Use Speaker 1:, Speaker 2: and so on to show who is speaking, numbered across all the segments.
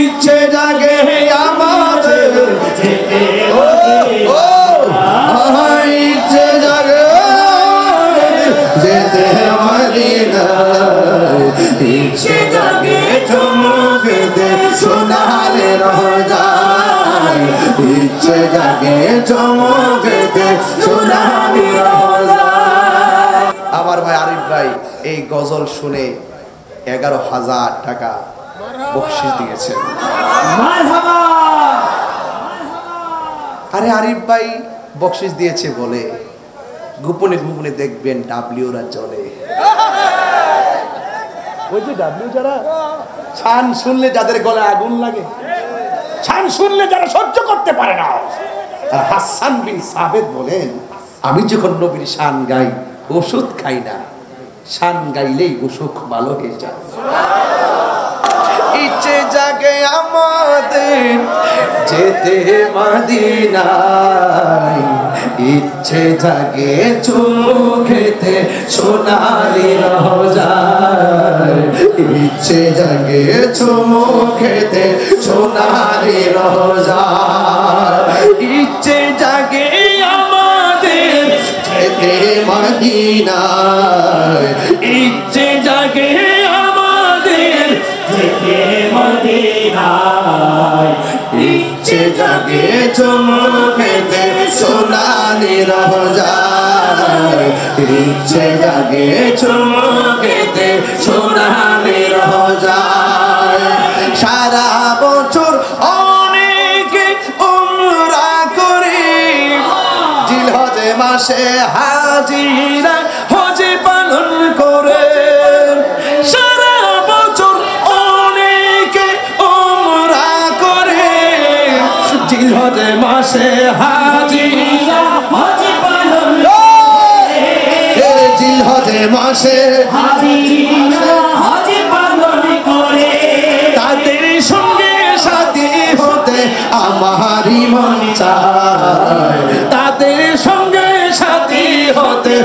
Speaker 1: ইচ্ছে জাগে আমাদের যেতে ইচ্ছে জাগে যেতে মদিনায় ইচ্ছে জাগে চমকেতে সোনালি রোজায় ইচ্ছে জাগে চমকেতে সোনালি রোজায়। আমার ভাই আরিফ ভাই এই গজল শুনে 11,000 টাকা বকশিশ দিয়েছেন। আরে আরিফ ভাই বকশিশ দিয়েছে বলে গোপনে গোপনে দেখবেন ডাব্লিউরা চলে। ওই যে ডাব্লিউ যারা ছান শুনলে যাদের গলায় আগুন লাগে, ছান শুনলে যারা সহ্য করতে পারে না। আর হাসান বিন সাবেদ বলেন, আমি যখন নবীর শান গাই ওষুধ খাই না, শান গাইলেই অসুখ ভালো হয়ে যায়। ইচ্ছে জাগে আমাদের যেতে মদিনায় ইচ্ছে জাগে চুমু খেতে সোনালি রোজায় ইচ্ছে জাগে চুমু খেতে সোনালি রোজায় ইচ্ছে জাগে আমাদের যেতে মদিনায় ইচ্ছে জাগে আমাদের যেতে মদিনায় ইচ্ছে জাগে চুমু খেতে সোনালি রোজায় ইচ্ছে জাগে চুমু খেতে সোনালি রোজায়। সারা বছর অনেকে উমরা করে জিলহজে মাসে হাজিরা হজ পালন করে। সারা বছর অনেকে উমরা করে জিলহজে মাসে হাজিরা হজ পালন করে। জিলহজে মাসে হাজিরা হজ পালন করে। তাদের সঙ্গে সাথী হতে আমারই মন চায়, তাদের সঙ্গে সাথী হতে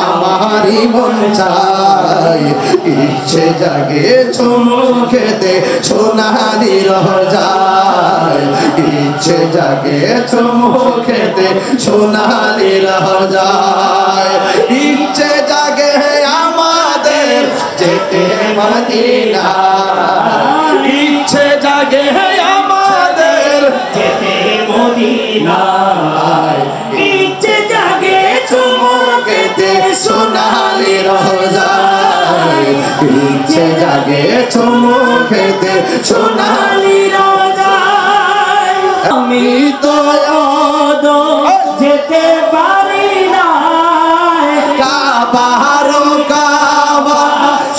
Speaker 1: আমারই মন চায়। ইচ্ছে জাগে চুমু খেতে সোনালি রোজায় ইচ্ছে জাগে চুমু খেতে সোনালি রোজায় ইচ্ছে জাগে আমাদের যেতে মদিনায় ইচ্ছে জাগে আমাদের যেতে মদিনায় ইচ্ছে জাগে চুমু খেতে সোনালি রোজায় ইচ্ছে জাগে চুমু খেতে সোনালি রোজায়। আমি তো যেতে পারি না কাবার কাবা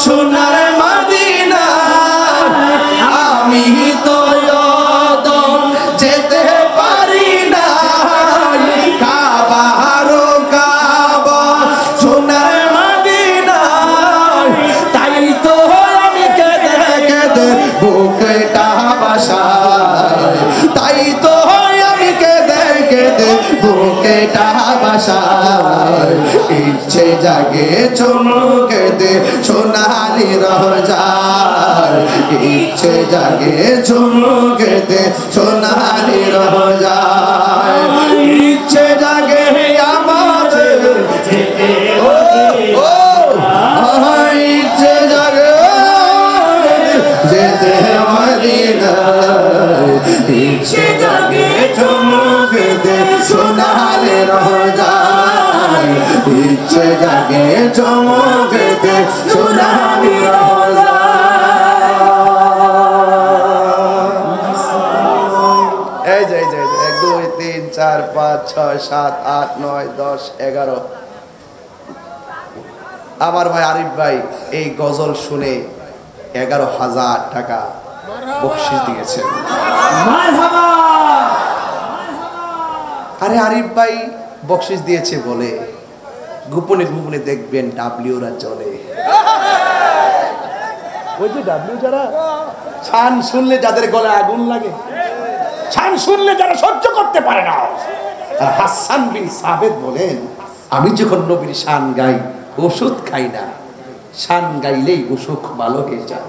Speaker 1: সোনার মদিনা আমি তো যেতে পারি না কাবার কাবা সোনার মদিনা তাই তো আমি কেঁদে কেঁদে বুকটা বাসায় তাই তো আমি কেঁদে কেঁদে বুকটা বাসায় ইচ্ছে জাগে চুমু খেতে সোনালি রোজায় ইচ্ছে জাগে চুমু খেতে সোনালি রোজায় ইচ্ছে জাগে আমাদের যেতে ইচ্ছে জাগে যেতে মদিনায় ইচ্ছে জাগে চুমু খেতে সোনালি রোজায় ইচ্ছে জাগে চুমু খেতে সোনালি রোজায়। এই যে 1 2 3 4 5 6 7 8 9 10 11 আমার ভাই আরিফ ভাই এই গজল শুনে 11,000 টাকা বকশিশ দিয়েছেন। আরে আরিফ ভাই বকশিশ দিয়েছে বলে গোপনে গোপনে দেখবেন ডাব্লিউরা চলে। ওই যে ডাব্লিউ যারা ছান শুনলে যাদের গলায় আগুন লাগে, ছান শুনলে যারা সহ্য করতে পারে না। আর হাসান বিন সাবেদ বলেন, আমি যখন নবীর শান গাই ওষুধ খাই না, শান গাইলেই অসুখ ভালো হয়ে যায়।